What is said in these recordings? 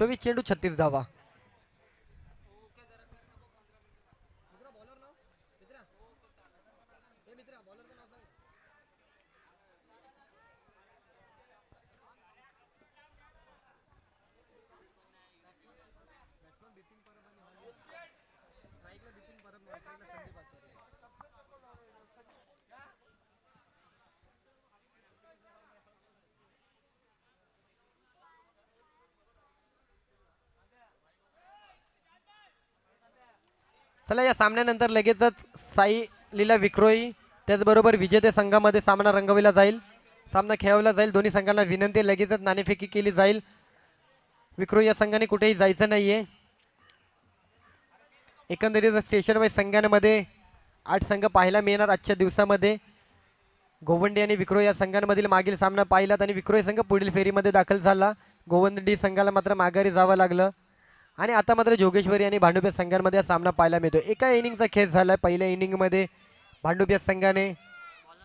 24 चेंडू 36 धावा. चला या सामन्यानंतर लगेचच साई लीला विक्रोई त्याचबरोबर विजेते संघामध्ये सामना रंगविला जाईल. सामना खेळवला जाईल. दोन्ही संघांना विनंती लगेचच नाणेफेकी केली जाईल. विक्रोई या संघाने कुठेही जायचं नाहीये. एकंदरीत स्टेशन वाईज संघांमध्ये 8 संघ पाहायला मिळणार आजच्या दिवसामध्ये. गोवंडी आणि विक्रोई या संघांमधील मागील सामना पाहिलात आणि विक्रोई संघ पुढील फेरीमध्ये दाखल झाला. गोवंडी संघाला मात्र माघारी जावं लागलं आणि आता मात्र जोगेश्वरी आणि भांडुप या संघांमध्ये हा सामना पाहायला मिळतो. एका इनिंगचा खेळ झाला. पहिल्या इनिंगमध्ये भांडुप या संघाने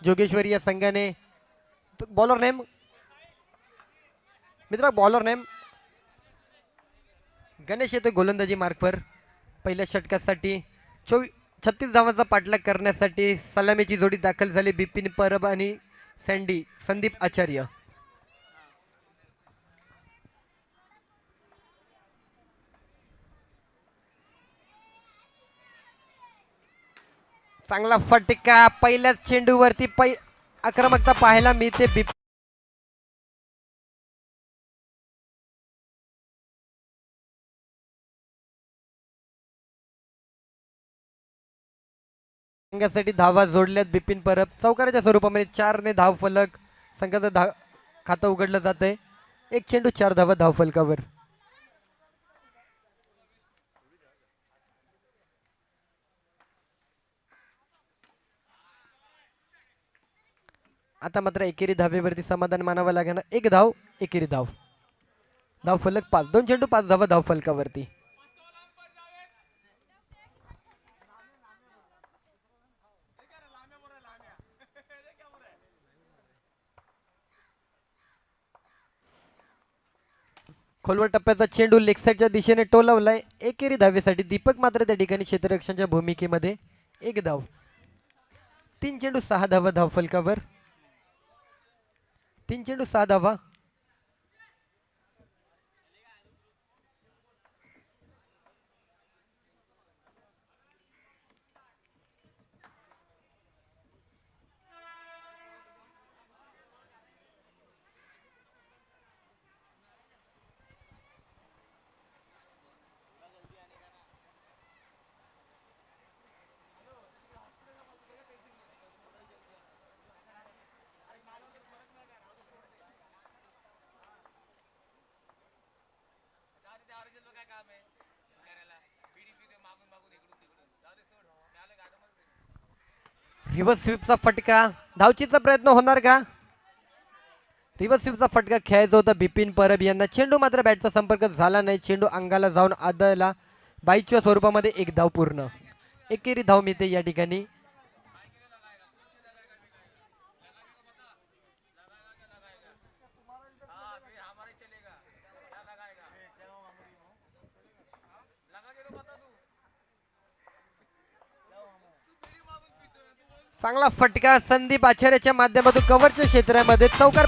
जोगेश्वरी या संघाने बॉलर नेम मित्रा बॉलर नेम गणेश येतो गोलंदाजी मार्कवर. पहिल्या षटकासाठी 36 धावांचा पाठलाग करण्यासाठी सलामीची जोडी दाखल झाली. बिपिन परब आणि संदीप आचार्य. चांगला फटका पहिल्याच चेंडूवरती आक्रमकता पाहायला मिळते. संघासाठी धावा जोडल्यात बिपिन परब. चौकाराच्या स्वरूपामध्ये 4 ने धाव फलक संघाचं खातं उघडलं जात आहे. 1 चेंडू 4 धावा धाव फलकावर. आता मात्र एकेरी धावेवरती समाधान मानावं लागणार. 1 धाव एकेरी धाव. धाव फलक 5. 2 चेंडू 5 धावा धाव फलकावरती. खोलवर टप्प्याचा चेंडू लेग साईडच्या दिशेने टोलवलाय. एकेरी धावेसाठी दीपक मात्र त्या ठिकाणी क्षेत्ररक्षणाच्या भूमिकेमध्ये. 1 धाव. 3 चेंडू 6 धावा धाव फलकावर. 3 चेंडू 6 धावा. रिव्हर्स स्वीपचा फटका. धावचीचा प्रयत्न होणार का? रिव्हर्स स्वीपचा फटका खेळायचा होता बिपिन परब यांना. चेंडू मात्र बॅटचा संपर्क झाला नाही. चेंडू अंगाला जाऊन आदळला. 22च्या स्वरूपामध्ये 1 धाव पूर्ण. एकेरी धाव मिळते या ठिकाणी. चांगला फटका संदीप आचार्याच्या माध्यमातून कव्हरच्या क्षेत्रामध्ये चौकार.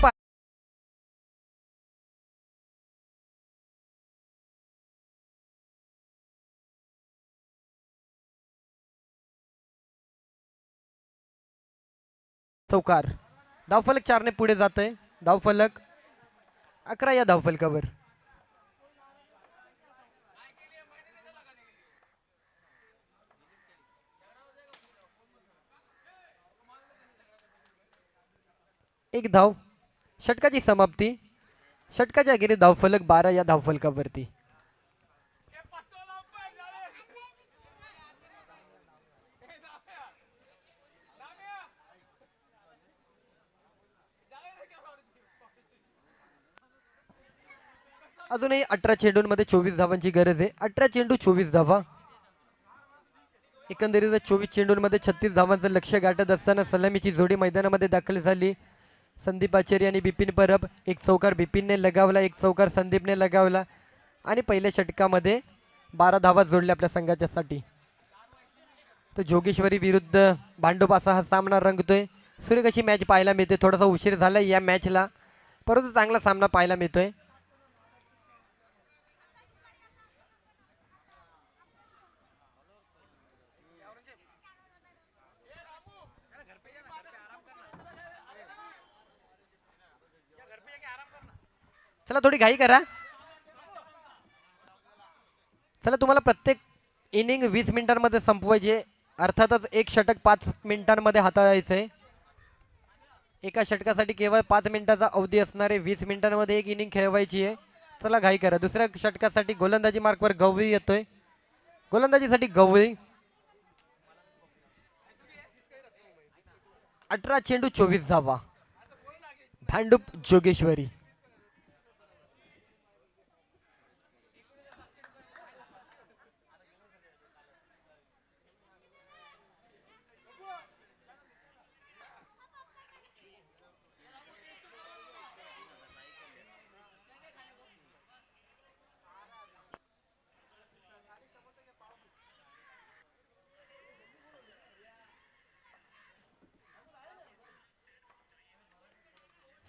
चौकार. धावफलक 4 ने पुढे जात आहे. धावफलक 11 या धावफलकावर. एक धाव. षटकाची समाप्ती. षटकाच्या अखेरीस धावफलक 12 या धावफलकावरती. अजूनही 18 चेंडूंमध्ये 24 धावांची गरज आहे. 18 चेंडू 24 धावा. एकंदरीत 24 चेंडूंमध्ये 36 धावांचं लक्ष्य गाठत असताना सलामीची जोडी मैदानामध्ये दाखल झाली. संदीप आचार्य आणि बिपिन परब. एक चौकार बिपिनने लगावला. एक चौकार संदीपने लगावला. आणि पहिल्या षटकामध्ये 12 धावा जोडल्या आपल्या संघाच्यासाठी. तर जोगेश्वरी विरुद्ध भांडूप असा हा सामना रंगतोय. सुरेख अशी मॅच पाहायला मिळते. थोडासा उशीर झाला या मॅचला, परंतु चांगला सामना पाहायला मिळतोय. चला थोडी घाई करा. चला तुम्हाला प्रत्येक इनिंग 20 मिनिटांमध्ये संपवायचे. अर्थातच एक षटक 5 मिनिटांमध्ये हाताळायचं आहे. एका षटकासाठी केवळ 5 मिनिटाचा अवधी असणारे 20 मिनिटांमध्ये एक इनिंग खेळवायची आहे. चला घाई करा. दुसऱ्या षटकासाठी गोलंदाजी मार्कवर गवळी येतोय. गोलंदाजीसाठी गवळी. 18 चेंडू 24 धावा. भांडूप जोगेश्वरी.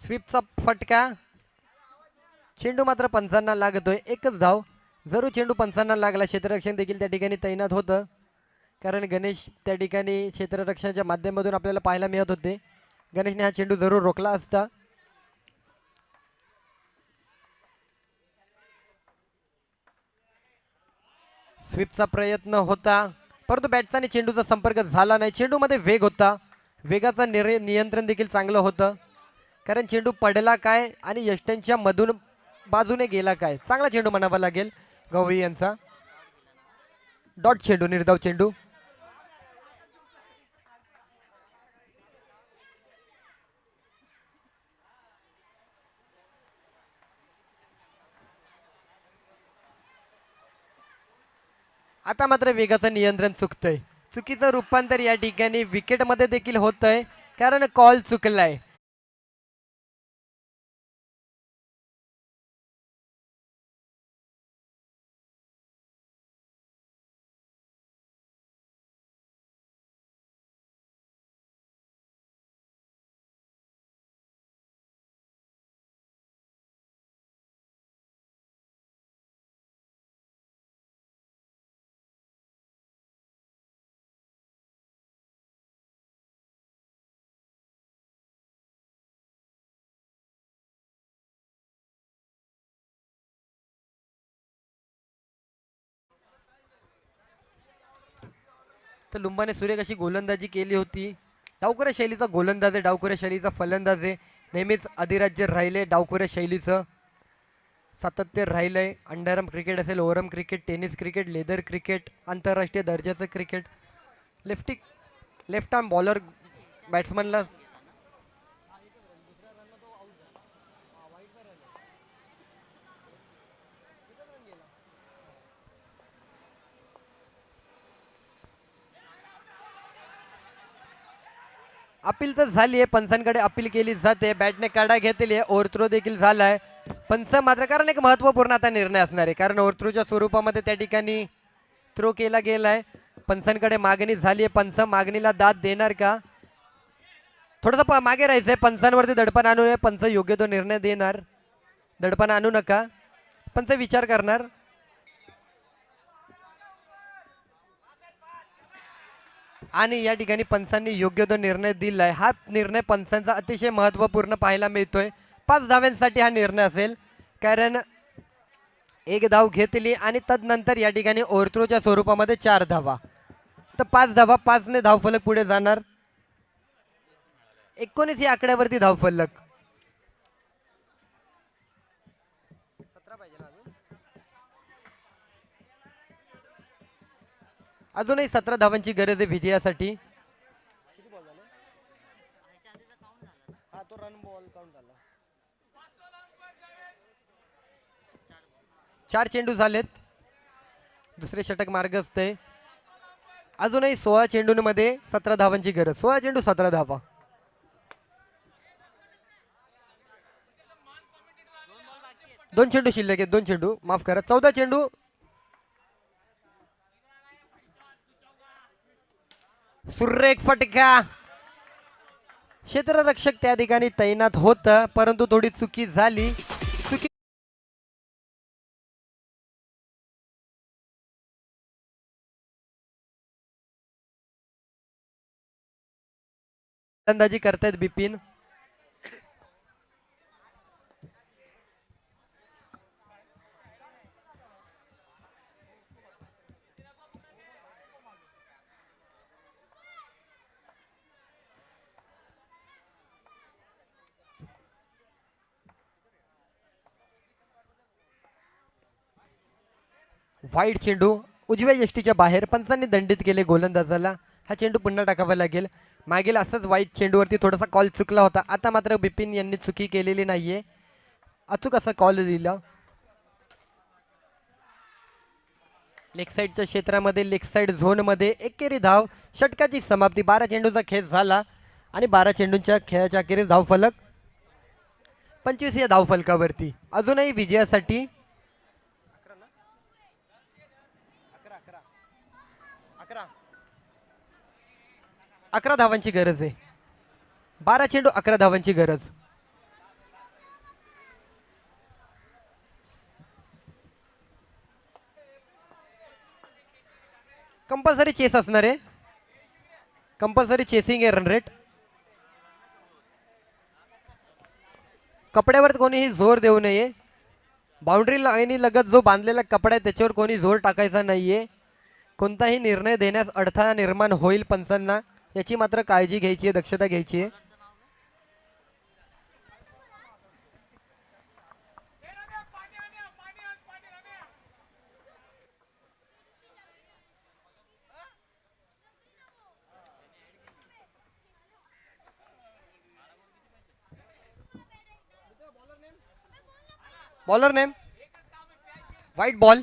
स्वीपचा फटका. चेंडू मात्र पंचांना लागतोय. एकच धाव. जरूर चेंडू पंचांना लागला. क्षेत्ररक्षण देखील त्या ठिकाणी तैनात होतं, कारण गणेश त्या ठिकाणी क्षेत्ररक्षणाच्या माध्यमातून आपल्याला पाहायला मिळत होते. गणेशने हा चेंडू जरूर रोखला असता. स्वीपचा प्रयत्न होता, परंतु बॅटचा आणि चेंडूचा संपर्क झाला नाही. चेंडूमध्ये वेग होता. वेगाचा नियंत्रण देखील चांगलं होतं, कारण चेंडू पडला काय आणि यष्ट्यांच्या मधून बाजूने गेला काय. चांगला चेंडू म्हणावा लागेल गवळी यांचा. डॉट चेंडू, निर्धाव चेंडू. आता मात्र वेगाचं नियंत्रण चुकतंय. चुकीचं रूपांतर या ठिकाणी विकेटमध्ये देखील होतंय, कारण कॉल चुकलाय. तर लुंबाने सुरेख अशी गोलंदाजी केली होती. डावखुऱ्या शैलीचा गोलंदाज आहे, डावखुऱ्या शैलीचा फलंदाज आहे. नेहमीच अधिराज्य राहिले डावखुऱ्या शैलीचं. सातत्य राहिलंय. अंडरआर्म क्रिकेट असेल, overarm cricket, tennis cricket, leather cricket, आंतरराष्ट्रीय दर्जाचं क्रिकेट. लेफ्ट आर्म बॉलर बॅट्समनला अपील तर झाली आहे. पंचांकडे अपील केली जाते. बॅटने काढा घेतली आहे. ओव्हरथ्रो देखील झालाय. पंच मात्र, कारण एक महत्त्वपूर्ण आता निर्णय असणार आहे, कारण ओव्हरथ्रोच्या स्वरूपामध्ये त्या ठिकाणी थ्रो केला गेलाय. पंचांकडे मागणी झाली आहे. पंच मागणीला दाद देणार का? थोडंसं मागे राहायचंय. पंचांवरती दडपण आणू नये. पंच योग्य तो निर्णय देणार. दडपण आणू नका. पंच विचार करणार. आणि या ठिकाणी पंचांनी योग्य तो निर्णय दिलाय. हा निर्णय पंचांचा अतिशय महत्त्वपूर्ण पाहायला मिळतोय. 5 धाव्यांसाठी हा निर्णय असेल, कारण एक धाव घेतली आणि तदनंतर या ठिकाणी ओव्हरथ्रोच्या स्वरूपामध्ये 4 धावा. तर 5 धावा, 5ने धावफलक पुढे जाणार. 19 या आकड्यावरती धावफलक. अजूनही 17 धावांची गरज आहे विजयासाठी. 4 चेंडू झालेत. दुसरे षटक मार्गस्थ आहे. अजूनही 16 चेंडूंमध्ये 17 धावांची गरज. 16 चेंडू 17 धावा. 2 चेंडू शिल्लक आहेत, 2 चेंडू माफ करा, 14 चेंडू. सुरेख फटका. क्षेत्ररक्षक त्या ठिकाणी तैनात होतं, परंतु थोडी चुकी झाली. चुकी फलंदाजी करतायत बिपिन. वाईट चेंडू उजव्या यष्टीच्या बाहेर, पंचांनी दंडित केले गोलंदाजाला. हा चेंडू पुन्हा टाकावा लागेल. मागील असंच वाईट चेंडूवरती थोडासा कॉल चुकला होता. आता मात्र बिपिन यांनी चुकी केलेली नाहीये, अचूक असा कॉल दिला. लेग साईडच्या क्षेत्रामध्ये, लेग साईड झोनमध्ये एकेरी धाव. षटकाची समाप्ती. 12 चेंडूचा खेळ झाला आणि 12 चेंडूंच्या खेळाच्या अखेरीस धावफलक 25 या धावफलकावरती. अजूनही विजयासाठी 11 धावांची गरज आहे. 12 चेंडू 11 धावांची गरज. कंपल्सरी चेस असणार आहे, कंपल्सरी चेसिंग आहे रन रेट. कपड्यावर कोणीही जोर देऊ नये. बाउंड्री लाईनी लगत जो बांधलेला कपडा आहे त्याच्यावर कोणी जोर टाकायचा नाहीये. कोणताही निर्णय देण्यास अडथळा निर्माण होईल पंचांना, याची मात्र काळजी घ्यायची आहे, दक्षता घ्यायची आहे. Bowler name white ball.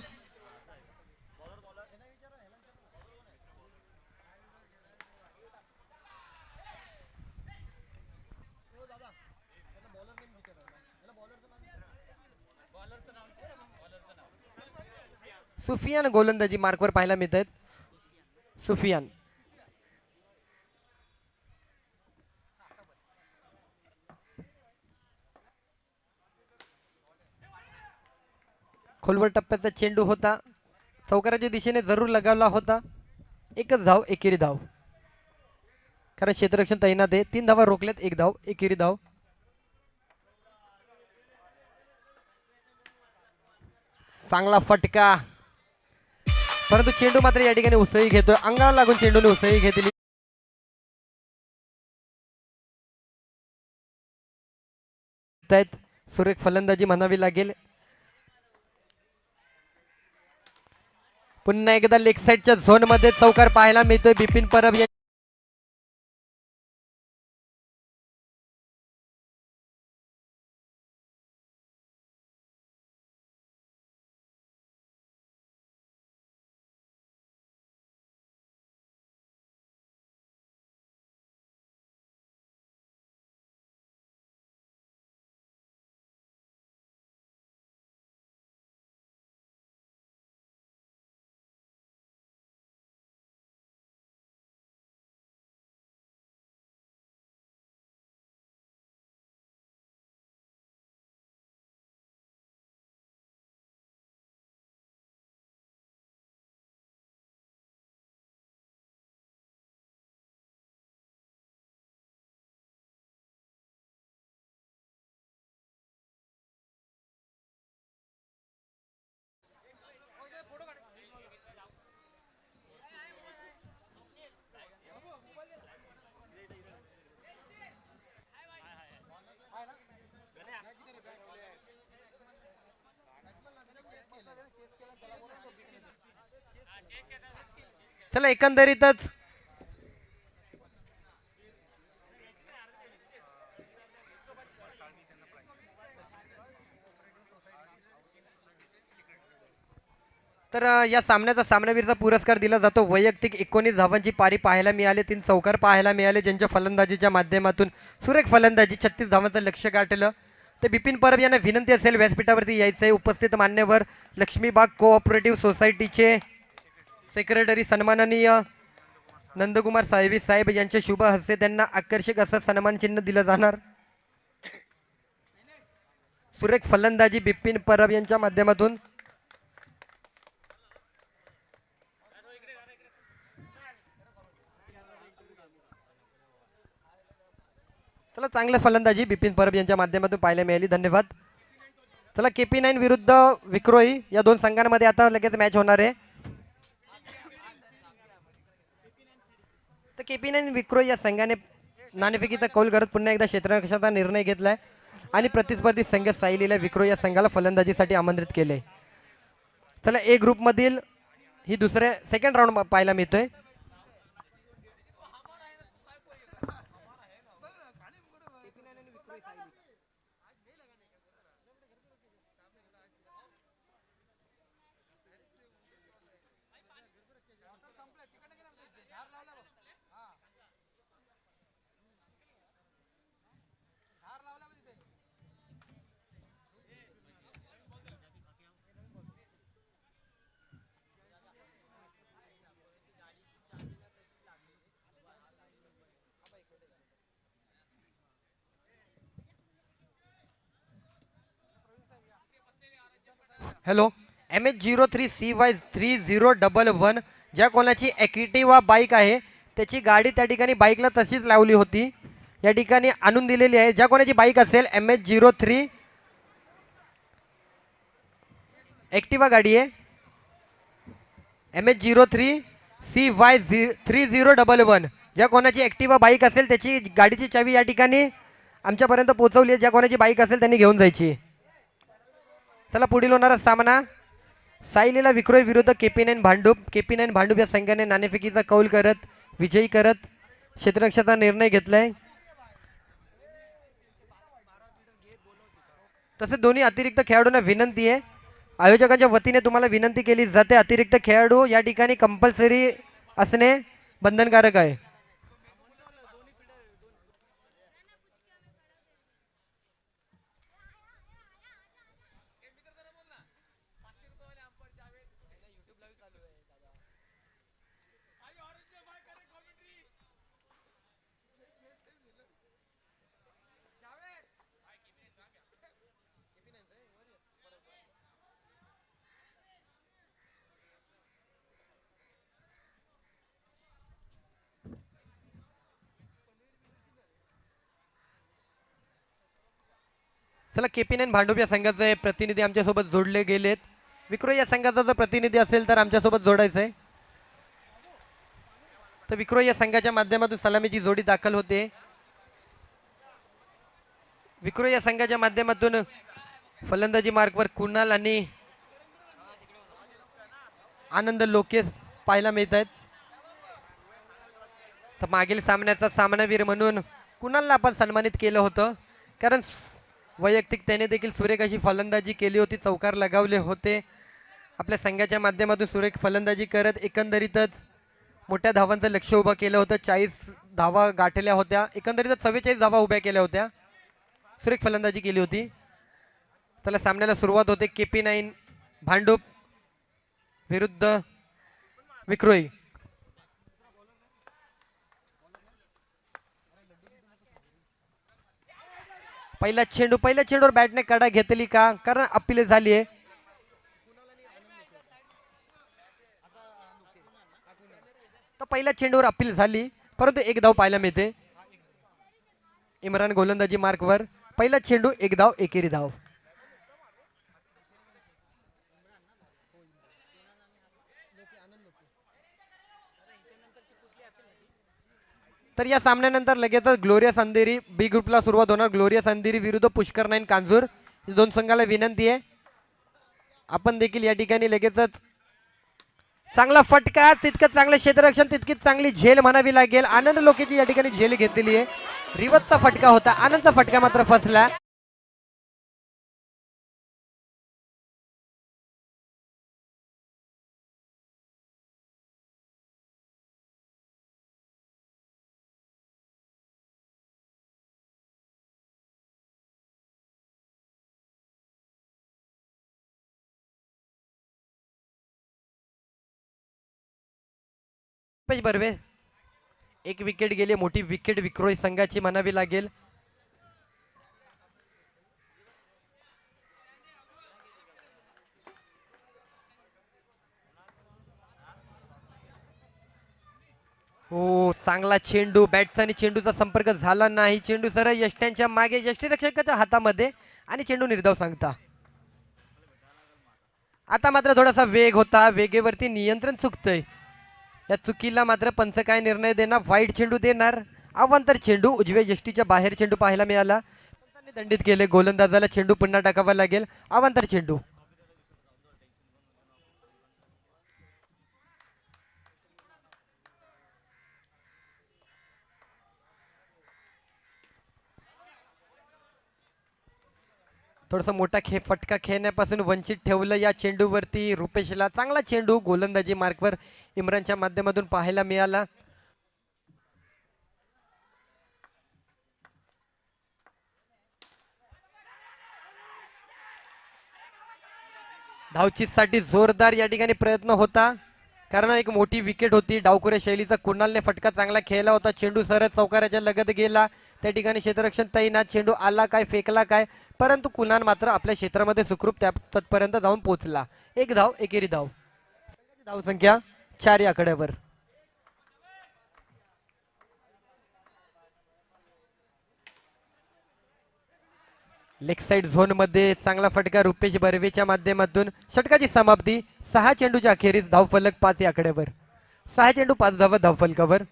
Sufiyan गोलंदाजी मार्कवर पाहायला मिळत आहेत. सुफियान खोलवर टप्प्याचा चेंडू होता, चौकाराच्या दिशेने जरूर लगावला होता. एकच धाव, एकेरी धाव, कारण क्षेत्ररक्षण तैनात आहे. 3 धावा रोखल्यात, 1 धाव, एकेरी धाव. चांगला फटका, परंतु चेंडू मात्र या ठिकाणी उसळी घेतोय. अंगाला लागून चेंडूने उसळी घेतली. सुरेख फलंदाजी म्हणावी लागेल. पुन्हा एकदा लेग साईडच्या झोन मध्ये चौकार पाहायला मिळतोय. बिपिन परब चला एकंदरीतच तर या सामन्याचा सामनावीरचा पुरस्कार दिला जातो. वैयक्तिक 19 धावांची पारी पाहायला मिळाली, 3 चौकार पाहायला मिळाले, ज्यांच्या फलंदाजीच्या माध्यमातून सुरेख फलंदाजी 36 धावांचं लक्ष्य गाठलं. तर बिपिन परब यांना विनंती असेल व्यासपीठावरती यायचं आहे. उपस्थित मान्यवर लक्ष्मीबाग कोऑपरेटिव्ह सोसायटीचे सेक्रेटरी सन्माननीय नंदकुमार साहेबी साहेब यांच्या शुभ हस्ते त्यांना आकर्षक असं सन्मान चिन्ह दिलं जाणार. सुरेख फलंदाजी बिपिन परब यांच्या माध्यमातून. चला चांगलं फलंदाजी बिपिन परब यांच्या माध्यमातून पाहायला मिळाली. धन्यवाद. चला KP9 विरुद्ध विक्रोई या दोन संघांमध्ये आता लगेच मॅच होणार आहे. तर KP9 विक्रोई या संघाने नाणेफेकीचा कौल करत पुन्हा एकदा क्षेत्ररक्षणाचा निर्णय घेतलाय आणि प्रतिस्पर्धी संघ सायलीला विक्रोई या संघाला फलंदाजीसाठी आमंत्रित केले. चला ए ग्रुप मधील ही दुसऱ्या सेकंड राऊंड पाहायला मिळतोय. हॅलो MH03CY3011 ज्या कोणाची ॲक्टिवा बाईक आहे त्याची गाडी त्या ठिकाणी बाईकला तशीच लावली होती, या ठिकाणी आणून दिलेली आहे. ज्या कोणाची बाईक असेल MH03 ॲक्टिवा गाडी आहे MH03CY3011 ज्या कोणाची ॲक्टिवा बाईक असेल त्याची गाडीची चावी या ठिकाणी आमच्यापर्यंत पोहोचवली आहे. ज्या कोणाची बाईक असेल त्यांनी घेऊन जायची. चला पुढील होणारा सामना सायलीला विक्रोई विरुद्ध KP9 भांडूप. KP9 भांडूप या संघाने नाणेफेकीचा कौल करत विजयी करत क्षेत्ररक्षणाचा निर्णय घेतलाय. तसेच दोन्ही अतिरिक्त खेळाडूंना विनंती आहे, आयोजकांच्या वतीने तुम्हाला विनंती केली जाते, अतिरिक्त खेळाडू या ठिकाणी कंपल्सरी असणे बंधनकारक आहे. चला KP9 भांडूप या संघाचे प्रतिनिधी आमच्यासोबत जोडले गेलेत. विक्रोई या संघाचा जर प्रतिनिधी असेल तर आमच्यासोबत जोडायचं आहे. तर विक्रोई या संघाच्या माध्यमातून सलामीची जोडी दाखल होते. विक्रोई या संघाच्या माध्यमातून फलंदाजी मार्कवर कुणाल आणि आनंद लोकेश पाहायला मिळत आहेत. तर मागील सामन्याचा सामनावीर म्हणून कुणालला आपण सन्मानित केलं होतं, कारण वैयक्तिक त्याने देखील सुरेख अशी फलंदाजी केली होती, चौकार लगावले होते. आपल्या संघाच्या माध्यमातून सुरेख फलंदाजी करत एकंदरीतच मोठ्या धावांचं लक्ष उभं केलं होतं. 40 धावा गाठल्या होत्या, एकंदरीतच 44 धावा उभ्या केल्या होत्या. सुरेख फलंदाजी केली होती. त्याला सामन्याला सुरुवात होते. KP9 भांडूप विरुद्ध विक्रोई. पहिल्या चेंडूवर बॅटने कडा घेतली का, कारण अपील झाली आहे. तर पहिल्या चेंडूवर अपील झाली, परंतु एक धाव पाहायला मिळते. इम्रान गोलंदाजी मार्कवर पहिला चेंडू एक धाव एकेरी धाव. तर या सामन्यानंतर लगेचच ग्लोरियस अंधेरी बी ग्रुपला सुरुवात होणार. ग्लोरियस अंधेरी विरुद्ध पुष्कर 9 कांजूर. दोन संघाला विनंती आहे आपण देखील या ठिकाणी लगेचच चांगला फटका, तितकं चांगलं क्षेत्ररक्षण, तितकीच चांगली झेल म्हणावी लागेल. आनंद लोकेची या ठिकाणी झेल घेतलेली आहे. रिवतचा फटका होता, आनंदचा फटका मात्र फसला. रुपेश बर्वे, एक विकेट गेली, मोठी विकेट विक्रोळी संघाची म्हणावी लागेल. हो, चांगला चेंडू, बॅटचा आणि चेंडूचा संपर्क झाला नाही. चेंडू सरळ यष्ट्यांच्या मागे, यष्टीरक्षकाच्या हातामध्ये आणि चेंडू निर्धाव सांगता. आता मात्र थोडासा वेग होता, वेगेवरती नियंत्रण चुकतंय. या चुकीला मात्र पंच काय निर्णय देणार, वाईट चेंडू देणार. अवांतर चेंडू उजव्या यष्टीच्या बाहेर चेंडू पाहायला मिळाला. पंचांनी दंडित केले, गोलंदाजाला चेंडू पुन्हा टाकावा लागेल. अवांतर चेंडू. थोडासा मोठा फटका खेळण्यापासून वंचित ठेवलं या चेंडूवरती रुपेशला. चांगला चेंडू गोलंदाजी मार्कवर इम्रानच्या माध्यमातून पाहायला मिळाला. धावचीसाठी जोरदार या ठिकाणी प्रयत्न होता, कारण एक मोठी विकेट होती. डावखुऱ्या शैलीचा कुणालने फटका चांगला खेळला होता. चेंडू सरळ चौकाराच्या लगत गेला. त्या ठिकाणी क्षेत्ररक्षण तैनात. चेंडू आला काय, फेकला काय, परंतु कुणाल मात्र आपल्या क्षेत्रामध्ये सुखरूप तत्पर्यंत जाऊन पोहोचला. एक धाव, एकेरी धाव. धाव संख्या 4 या आकड्यावर. लेग साइड झोन मध्ये चांगला फटका रुपेश बर्वेच्या माध्यमातून. षटकाची समाप्ती. 6 चेंडूच्या अखेरीस धावफलक 5 या आकड्यावर. 6 चेंडू 5 धाव धावफलकावर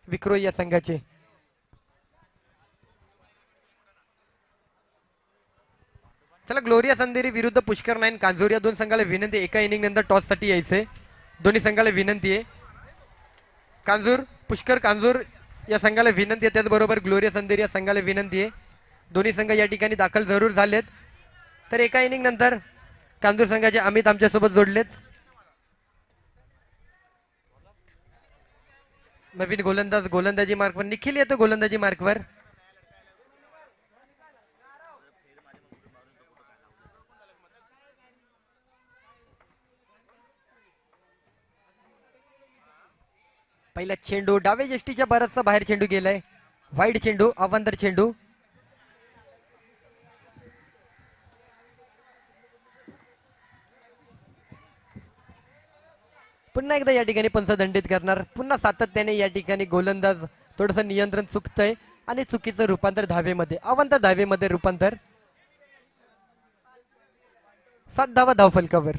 विक्रोळी या संघाचे. चला, ग्लोरिया संदेरी विरुद्ध पुष्कर नाईन कांजूर या दोन संघाला विनंती. एका इनिंग नंतर टॉस साठी यायचे. दोन्ही संघाला विनंती आहे. कांजूर, पुष्कर कांजूर या संघाला विनंती आहे, त्याचबरोबर ग्लोरिया संदेरी या संघाला विनंती आहे. दोन्ही संघ या ठिकाणी दाखल जरूर झालेत. तर एका इनिंग नंतर कांजूर संघाचे अमित आमच्यासोबत जोडलेत. नवीन गोलंदाज गोलंदाजी मार्कवर. निखिल येतो गोलंदाजी मार्कवर. पहिला चेंडू डावे यष्टीच्या बराचसा बाहेर चेंडू गेलाय. वाईड चेंडू, अवांतर चेंडू. पुन्हा एकदा या ठिकाणी पंच दंडित करणार. पुन्हा सातत्याने या ठिकाणी गोलंदाज थोडस नियंत्रण चुकतंय आणि चुकीचं रूपांतर धावेमध्ये, अवांतर धावेमध्ये रूपांतर. 7 धावा धावफलकावर.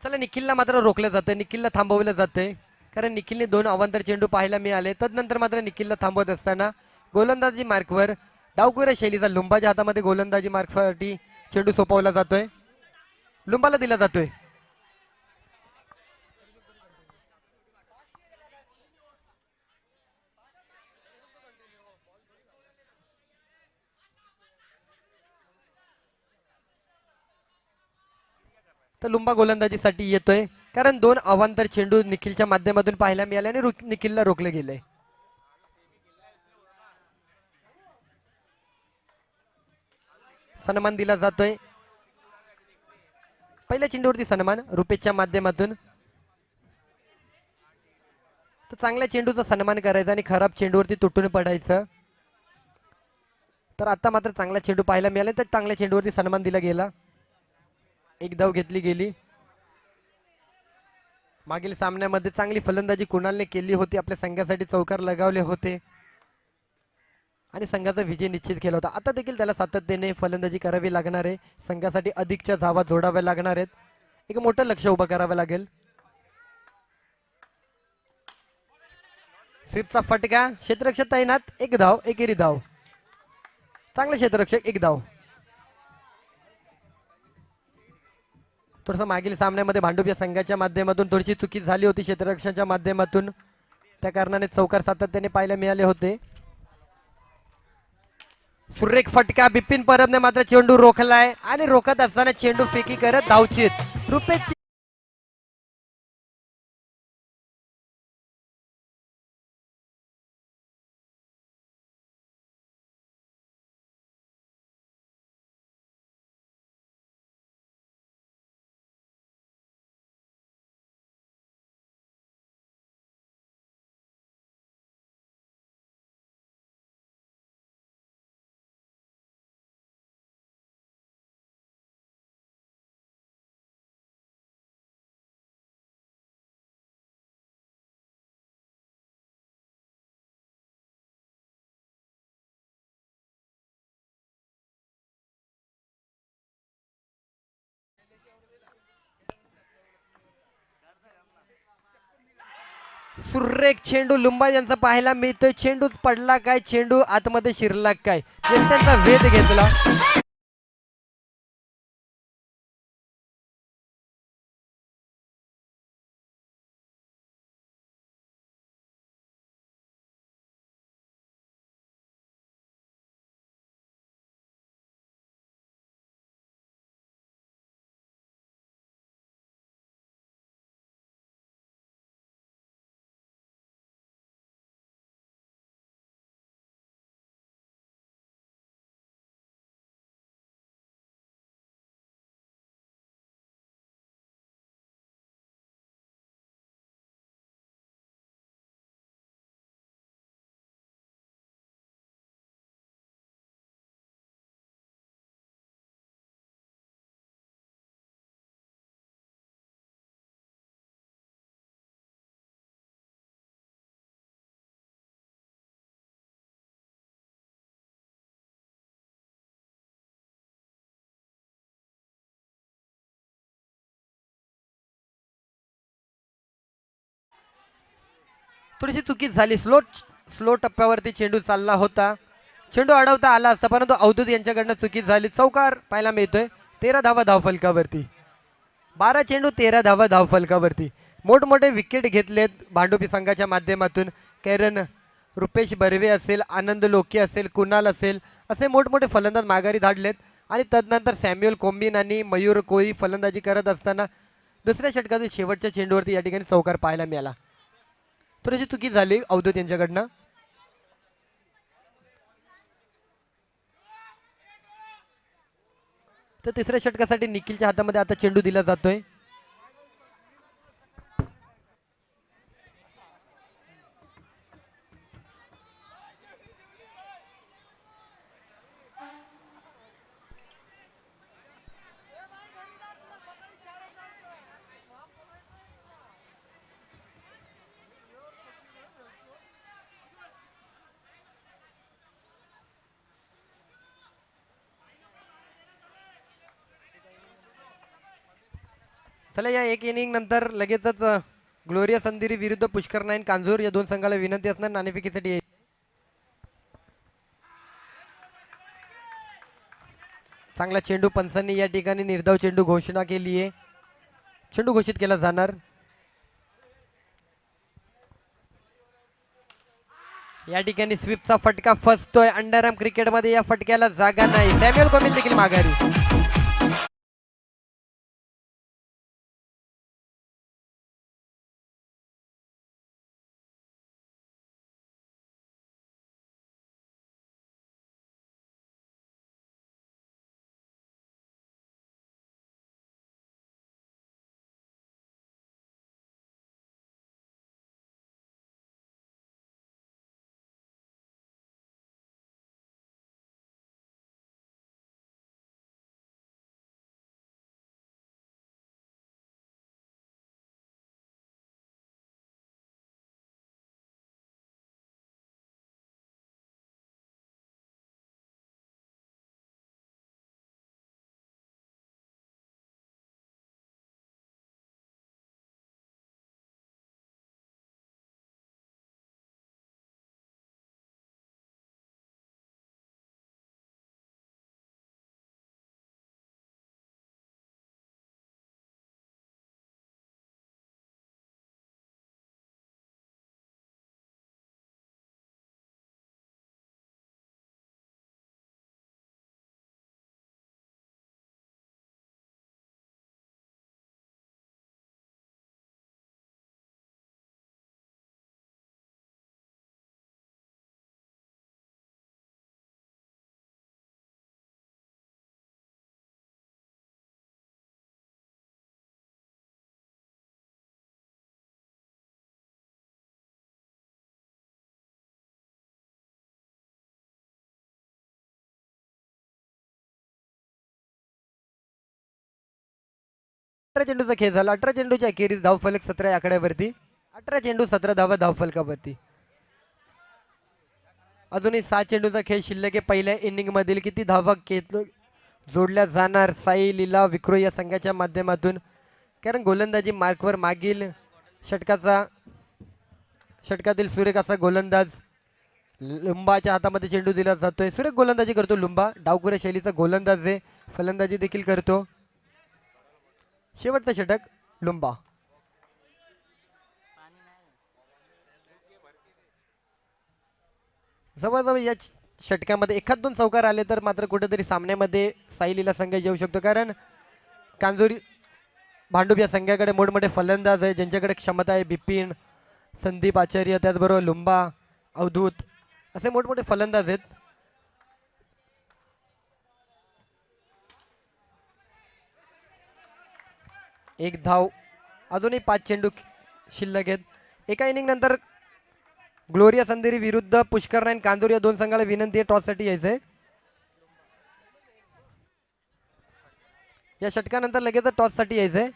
चला, निखिलला मात्र रोखलं जातंय, निखिलला थांबवलं जातंय, कारण निखिलने 2 अवांतर चेंडू पाहायला मिळाले. तदनंतर मात्र निखिलला थांबवत असताना गोलंदाजी मार्कवर डावखुऱ्या शैलीचा लुंबाच्या हातामध्ये गोलंदाजी मार्कसाठी चेंडू सोपवला जातोय. लुंबाला दिला जातोय. तर लुंबा गोलंदाजीसाठी येतोय, कारण 2 अवांतर चेंडू निखिलच्या माध्यमातून पाहायला मिळाले आणि निखिलला रोखले गेले. सन्मान दिला जातोय. पहिल्या चेंडूवरती सन्मान रुपेशच्या माध्यमातून. तर चांगल्या चेंडूचा सन्मान करायचा आणि खराब चेंडूवरती तुटून पडायचं. तर आता मात्र चांगला चेंडू पाहायला मिळाला, तर चांगल्या चेंडूवरती सन्मान दिला गेला. एक धाव घेतली गेली. मागील सामन्यामध्ये चांगली फलंदाजी कुणालने केली होती, आपल्या संघासाठी चौकार लगावले होते आणि संघाचा विजय निश्चित केला होता. आता देखील त्याला सातत्याने फलंदाजी करावी लागणार आहे. संघासाठी अधिकच्या धावा जोडाव्या लागणार आहेत. एक मोठं लक्ष उभं करावं लागेल. स्वीपचा फटका, क्षेत्ररक्षक तैनात. 1 धाव, एकेरी धाव. चांगले क्षेत्ररक्षक, 1 धाव. थोडस मागील सामन्यामध्ये भांडूप या संघाच्या माध्यमातून थोडीशी चुकी झाली होती क्षेत्ररक्षणाच्या माध्यमातून, त्या कारणाने चौकार सातत्याने पाहायला मिळाले होते. सुरेख फटका, बिपिन परबने मात्र चेंडू रोखलाय आणि रोखत असताना चेंडू फेकी करत धावचीत रुपेश. सुरेख चेंडू लुंबा यांचा पाहायला मिळतोय. चेंडू पडला काय, चेंडू आतमध्ये शिरला काय, त्यांचा वेध घेतला. थोडीशी चुकीच झाली. स्लो स्लो टप्प्यावरती चेंडू चालला होता. चेंडू अडवता आला असता, परंतु अवधूत यांच्याकडनं चुकीच झाली. चौकार पाहायला मिळतोय. 13 धावा धावफलकावरती. 12 चेंडू 13 धावा धावफलकावरती. मोठमोठे विकेट घेतलेत भांडुपी संघाच्या माध्यमातून. कारण रुपेश बर्वे असेल, आनंद लोके असेल, कुणाल असेल, असे मोठमोठे फलंदाज माघारी धाडलेत. आणि तदनंतर सॅम्युअल कोंबिन आणि मयूर कोळी फलंदाजी करत असताना दुसऱ्या षटकातील शेवटच्या चेंडूवरती या ठिकाणी चौकार पाहायला मिळाला. थोडीशी चुकी झाली अवधूत यांच्याकडनं. तर तिसऱ्या षटकासाठी निखिलच्या हातामध्ये आता चेंडू दिला जातोय. चला, या एक इनिंग नंतर लगेचच ग्लोरिया संदिरी विरुद्ध पुष्कर नाईन कांजूर या दोन संघाला विनंती असणार नाणेफेकीसाठी. चांगला चेंडू पंचांनी या ठिकाणी निर्धाव चेंडू घोषणा केली आहे. चेंडू घोषित केला जाणार. या ठिकाणी स्वीपचा फटका फसतोय. अंडरआर्म क्रिकेटमध्ये या फटक्याला जागा नाही. सॅम्युअल कोमिल देखील माघारी. चेंडूचा खेळ झाला. 18 चेंडूच्या अखेरीस धावफलक 17 आकड्यावरती. 18 चेंडू 17 धावा धावफलकावरती. अजूनही 7 चेंडूचा खेळ शिल्लक आहे. पहिल्या इनिंग मधील किती धावा जोडल्या जाणार साई लीला विक्रो या संघाच्या माध्यमातून. कारण गोलंदाजी मार्कवर मागील षटकाचा षटकातील सुरेख असा गोलंदाज लुंबाच्या हातामध्ये चेंडू दिला जातोय. सुरेख गोलंदाजी करतो लुंबा. डावखुऱ्या शैलीचा गोलंदाज आहे. फलंदाजी देखील करतो. शेवटचं षटक लुंबा. जवळजवळ या षटकामध्ये एखाद दोन चौकार आले तर मात्र कुठेतरी सामन्यामध्ये साईलीला संघ येऊ शकतो. कारण कांजोरी भांडूप या संघाकडे मोठमोठे फलंदाज आहे ज्यांच्याकडे क्षमता आहे. बिपिन, संदीप आचार्य, त्याचबरोबर लुंबा, अवधूत असे मोठमोठे फलंदाज आहेत. एक धाव, अजूनही 5 चेंडू शिल्लक आहेत. एका इनिंग नंतर ग्लोरिया संदेरी विरुद्ध पुष्कर नाईन कांजूर या दोन संघाला विनंती आहे टॉससाठी यायचंय. या षटकानंतर लगेच टॉससाठी यायचंय.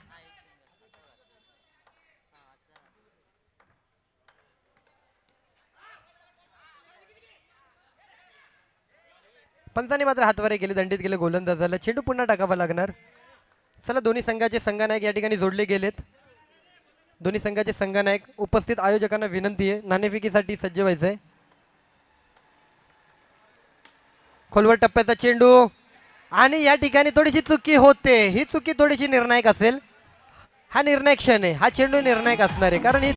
पंचाने मात्र हातवारे गेले, दंडित गेले गोलंदाजाला. चेंडू पुन्हा टाकावा लागणार. चला, दोन्ही संघाचे संघनायक या ठिकाणी जोडले गेलेत. दोन्ही संघाचे संघनायक उपस्थित आयोजकांना विनंती आहे नाणेफेकीसाठी सज्ज व्हायचंय. खोलवर टप्प्याचा चेंडू आणि या ठिकाणी थोडीशी चुकी होते. ही चुकी थोडीशी निर्णायक असेल. हा निर्णायक क्षण आहे. हा चेंडू निर्णायक असणार आहे कारण ही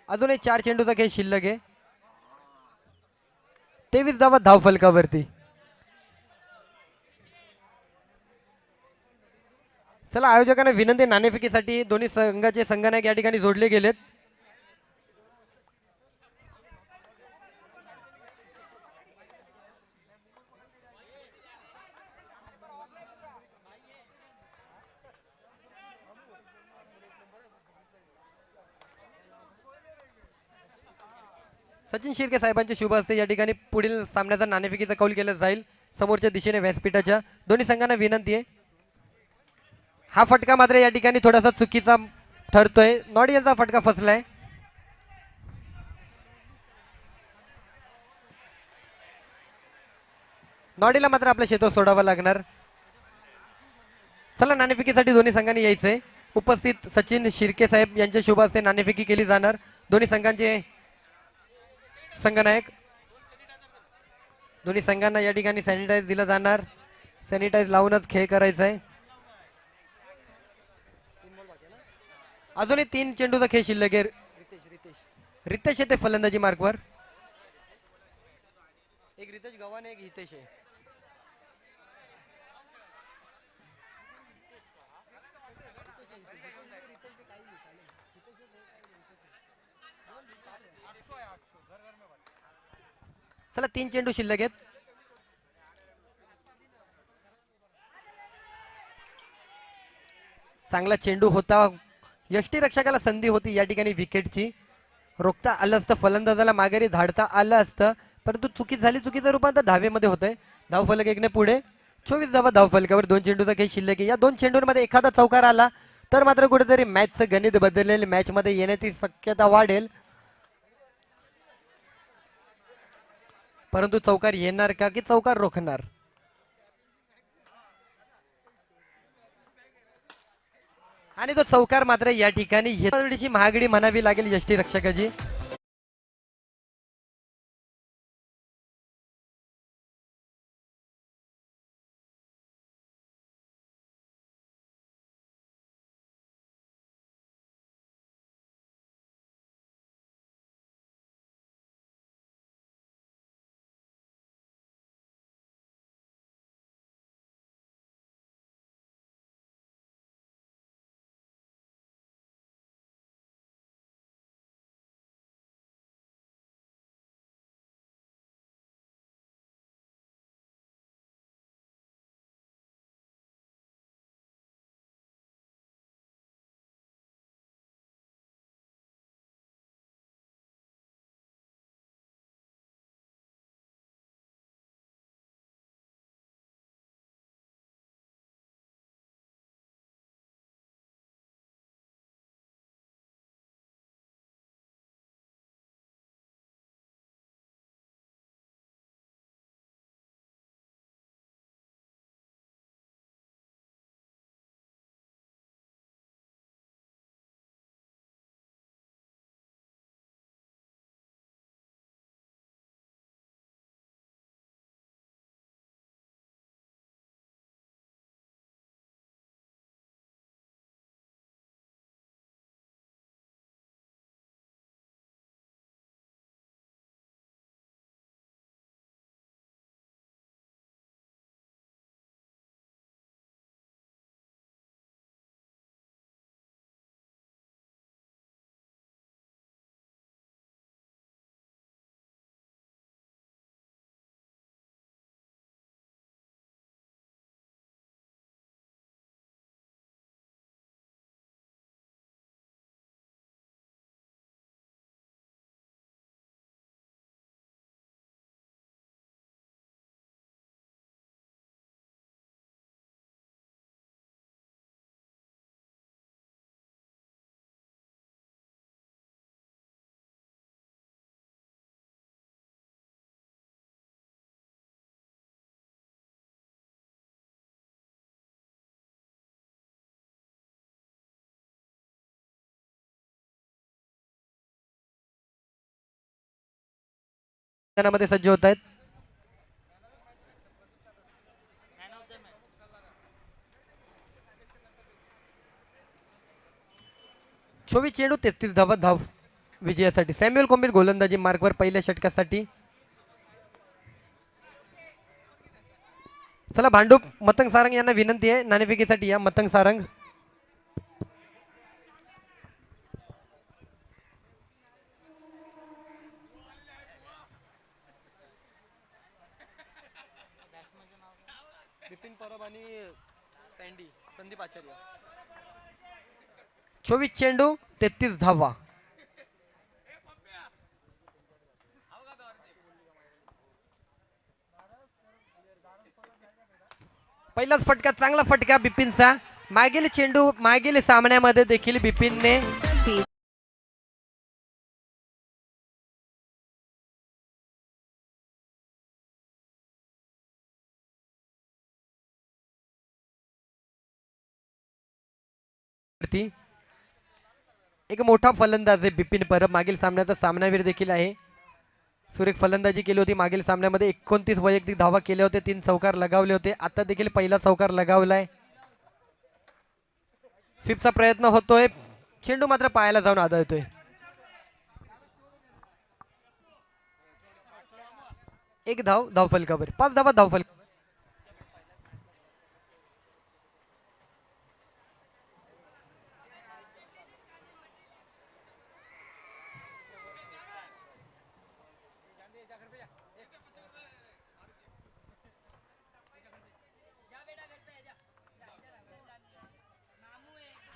अजूनही 4 चेंडूचा खेळ शिल्लक आहे. 23 धावा धाव फलकावरती. चला, आयोजकांना विनंती नाणेफेकीसाठी दोन्ही संघाचे संघनायक या ठिकाणी जोडले गेलेत. सचिन शिर्के साहेबांच्या शुभ हस्ते या ठिकाणी पुढील सामन्याचा नाणेफेकीचा कौल केला जाईल समोरच्या दिशेने व्यासपीठाच्या. दोन्ही संघांना विनंती आहे. हा फटका मात्र या ठिकाणी थोडासा चुकीचा ठरतोय. नॉडी यांचा फटका फसलाय. नॉडीला मात्र आपल्या क्षेत्र सोडावं लागणार. चला, नाणेफेकीसाठी दोन्ही संघांनी यायचंय. उपस्थित सचिन शिर्के साहेब यांच्या शुभ हस्ते नाणेफेकी केली जाणार. दोन्ही संघांचे संघनायक, दोन्ही संघांना या ठिकाणी सॅनिटाईज दिलं जाणार. सॅनिटाईज लावूनच खेळ करायचा आहे. अजूनही 3 चेंडूचा खेळ शिल्लक आहे. रितेश येते फलंदाजी मार्कवर. एक रितेश गव्हाणे, एक हितेश आहे. चला, 3 चेंडू शिल्लक आहेत. चांगला चेंडू होता. यष्टीरक्षकाला संधी होती या ठिकाणी विकेटची. रोखता आलं असतं, फलंदाजाला माघारी धाडता आलं असतं, परंतु चुकी झाली. चुकीचं रूपांतर धावेमध्ये होतंय. धावफलक एकने पुढे. 24 धावा धावफलकावर. 2 चेंडूचा खेळ शिल्लक आहे. या 2 चेंडूंमध्ये एखादा चौकार आला तर मात्र कुठेतरी मॅचचं गणित बदललेलं मॅच मध्ये येण्याची शक्यता वाढेल. परंतु चौकार येणार का की चौकार रोखणार? आणि तो चौकार मात्र या ठिकाणी थोडीशी महागडी म्हणावी लागेल यष्टीरक्षकाची. मैदानामध्ये सज्ज होत आहेत. चोवीस चेंडू 33 धावा धाव विजयासाठी. सॅम्युअल कोंबीर गोलंदाजी मार्कवर पहिल्या षटकासाठी. चला भांडूप मतंग सारंग यांना विनंती आहे नाणेफेकीसाठी या. मतंग सारंग बिपिन परब आणि सँडी संदीप आचार्य. 24 चेंडू 33 धावा. पहिलाच फटका, चांगला फटका बिपिनचा. मागील चेंडू मागील सामन्यामध्ये देखील बिपिनने एक मोठा फलंदाज आहे बिपिन परब. मागील सामन्याचा सामनावीर देखील आहे. सुरेख फलंदाजी केली होती मागील सामन्यामध्ये. 29 वैयक्तिक धावा केल्या होत्या, 3 चौकार लगावले होते. आता देखील पहिला चौकार लगावलाय. स्वीपचा प्रयत्न होतोय, चेंडू मात्र पायाला जाऊन आदळतोय. एक धाव धावफलकावर. 5 धावा धावफलक.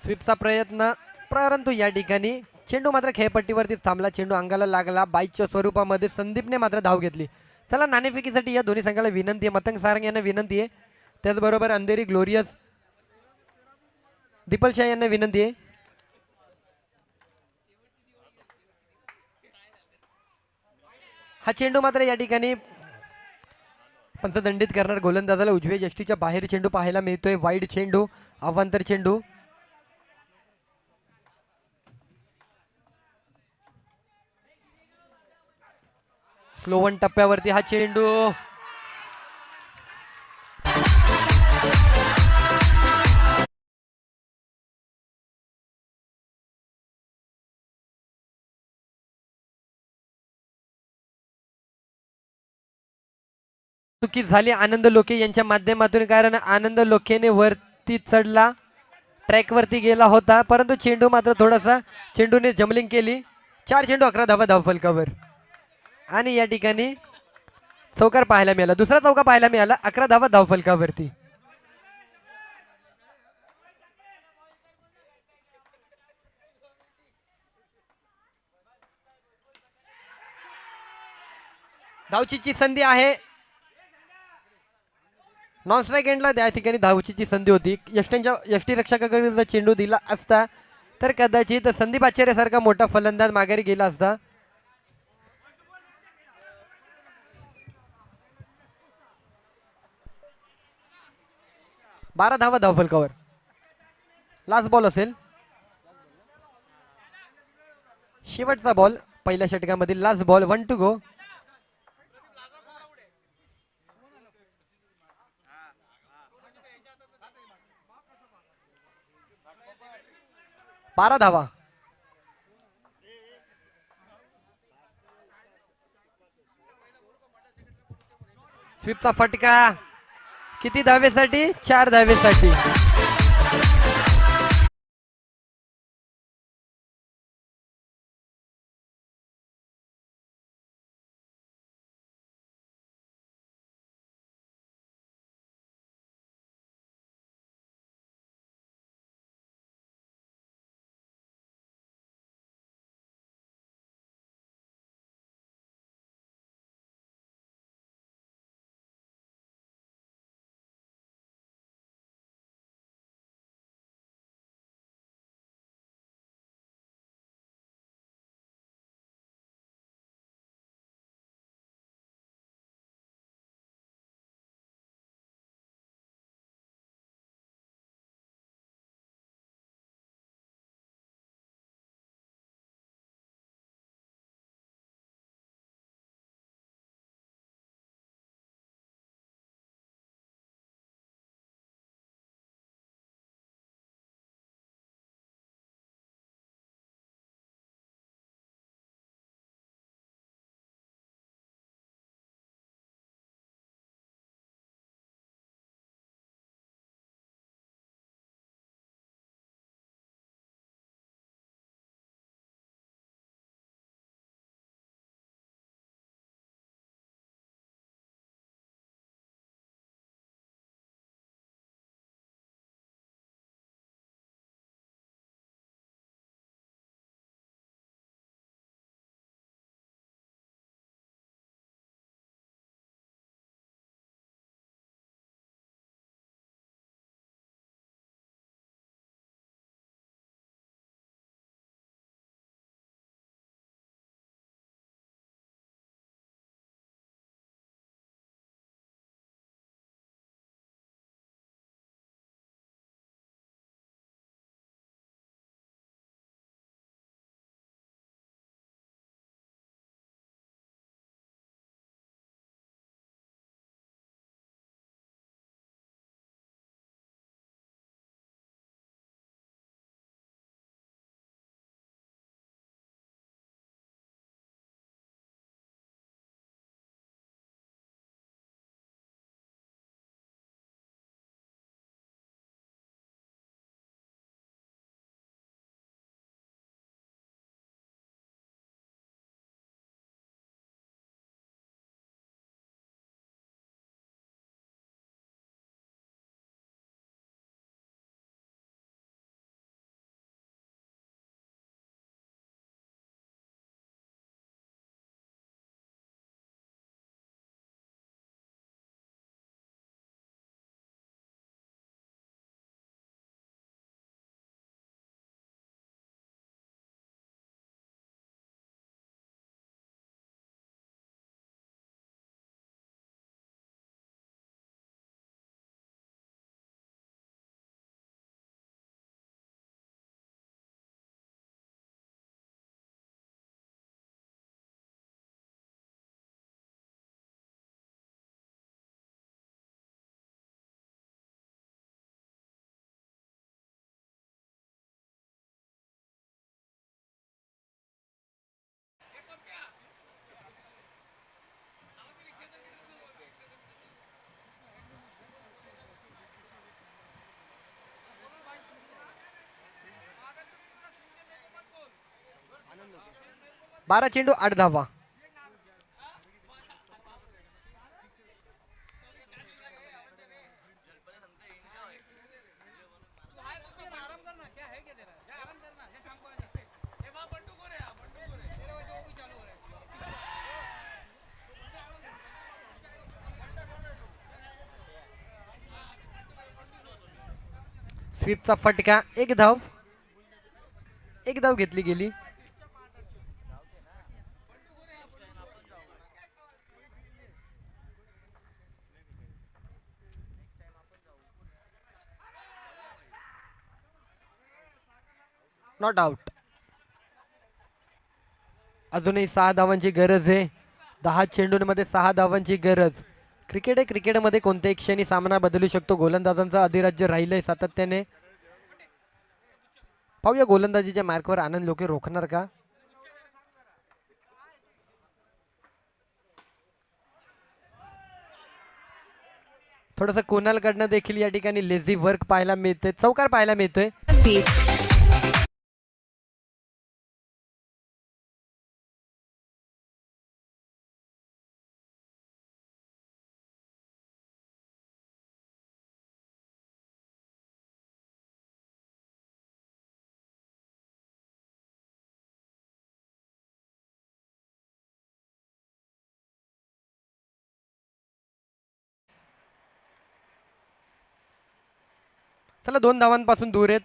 स्वीपचा प्रयत्न, परंतु या ठिकाणी चेंडू मात्र खेळपट्टीवरती थांबला. चेंडू अंगाला लागला. बाईकच्या स्वरूपामध्ये संदीपने मात्र धाव घेतली. चला नाणेफेकीसाठी या दोन्ही संघाला विनंती आहे. मतंग सारंग यांना विनंती आहे. त्याचबरोबर अंधेरी ग्लोरियस दीपल शाह यांना विनंती आहे. हा चेंडू मात्र या ठिकाणी पंचदंडित करणार गोलंदाजाला. उजव्या यष्टीच्या बाहेर चेंडू पाहायला मिळतोय. वाईड चेंडू, अवांतर चेंडू. स्लो वन टप्प्यावरती हा चेंडू चुकी झाली आनंद लोके यांच्या माध्यमातून, कारण आनंद लोकेने वरती चढला, ट्रॅक वरती गेला होता, परंतु चेंडू मात्र थोडासा चेंडूने जमलिंग केली. 4 चेंडू 11 धावा धावफलकावर. आणि या ठिकाणी चौकार पाहायला मिळाला. दुसरा चौका पाहायला मिळाला. 11 धावा धावफलकावरती. धावचीची संधी आहे. नॉन स्ट्राईक एंडला त्या ठिकाणी धावचीची संधी होती. यष्टी रक्षकाकडे जर चेंडू दिला असता तर कदाचित संदीप आचार्य सारखा मोठा फलंदाज माघारी गेला असता. बारा धावा धावफलकावर. लास्ट बॉल असेल, शेवटचा बॉल पहिल्या षटकामधील लास्ट बॉल. 1 to go. बारा धावा. स्वीपचा फटका. किती धावेसाठी? 4 धावेसाठी. 12 चेंडू 8 धावा. स्वीपचा फटका. एक धाव घेतली गेली. Not out. अजूनही 6 धावांची गरज आहे. 10 चेंडूंमध्ये 6 धावांची गरज. क्रिकेट आहे, क्रिकेटमध्ये कोणत्याही क्षणी सामना बदलू शकतो. गोलंदाजांचं अधिराज्य राहिलंय सातत्याने. पाहूया गोलंदाजीच्या मार्कवर आनंद लोके रोखणार का. थोडंसं कुणालकडनं देखील या ठिकाणी लेझी वर्क पाहायला मिळतंय. चौकार पाहायला मिळतोय. चला 2 धावांपासून दूर आहेत.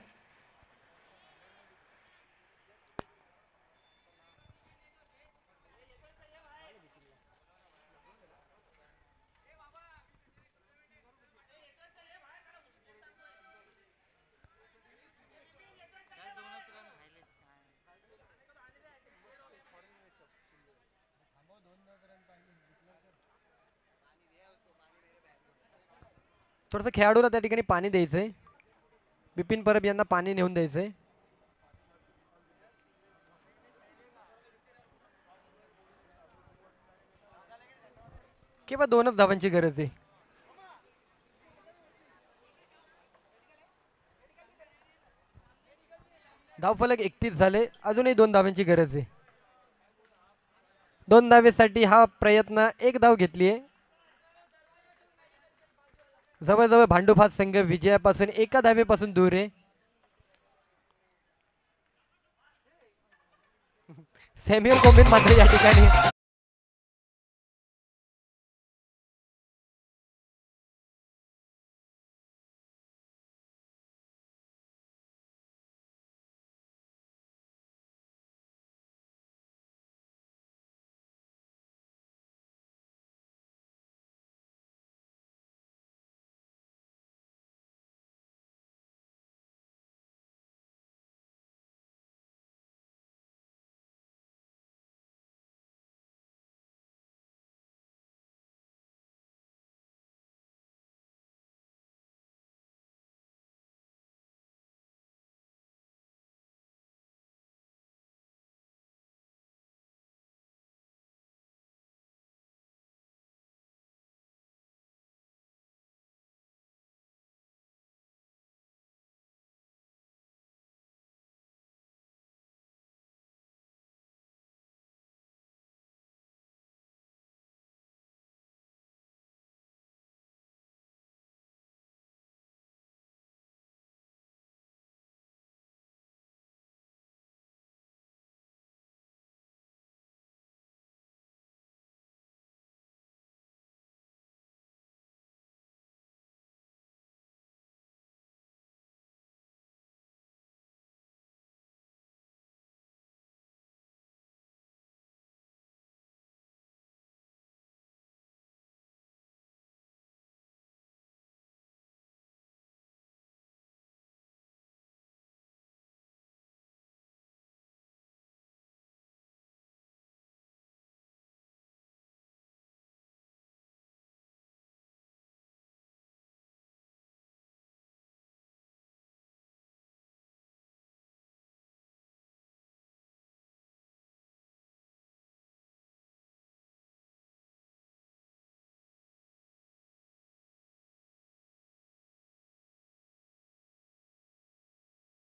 थोडंसं खेळाडूला त्या ठिकाणी पाणी द्यायचंय. बिपिन परब यांना पाणी नेऊन द्यायचंय. किंवा 2च धावांची गरज आहे. धावफलक 31 झाले. अजूनही 2 धावांची गरज आहे. 2 धावेसाठी हा प्रयत्न. 1 धाव घेतली आहे. जवळजवळ भांडुप संघ विजयापासून 1 धावेपासून दूर आहे. सॅम्युअल कोम्बिन मात्र या ठिकाणी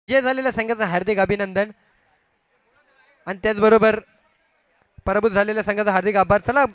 विजय झालेल्या संघाचं हार्दिक अभिनंदन. आणि त्याचबरोबर पराभूत झालेल्या संघाचा हार्दिक आभार. चला